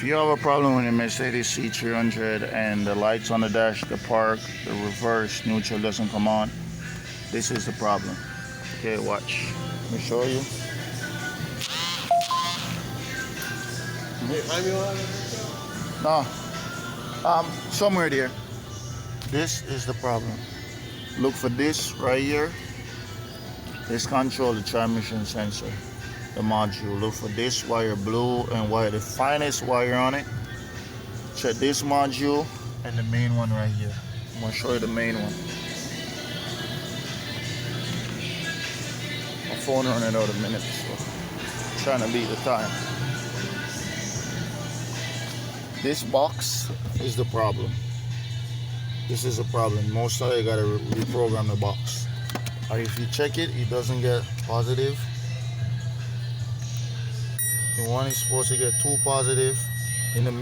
you have a problem with your Mercedes C300 and the lights on the dash, the park, the reverse, neutral doesn't come on, this is the problem. Okay, watch. Let me show you. No. Somewhere there. This is the problem. Look for this right here. This control the transmission sensor, the module. Look for this wire blue and wire, the finest wire on it. Check this module and the main one right here. I'm gonna show you the main one. My phone running out of minutes, so I'm trying to beat the time. This box is the problem. This is a problem. Most of you gotta reprogram the box. Or if you check it, it doesn't get positive. The one is supposed to get 2 positive in the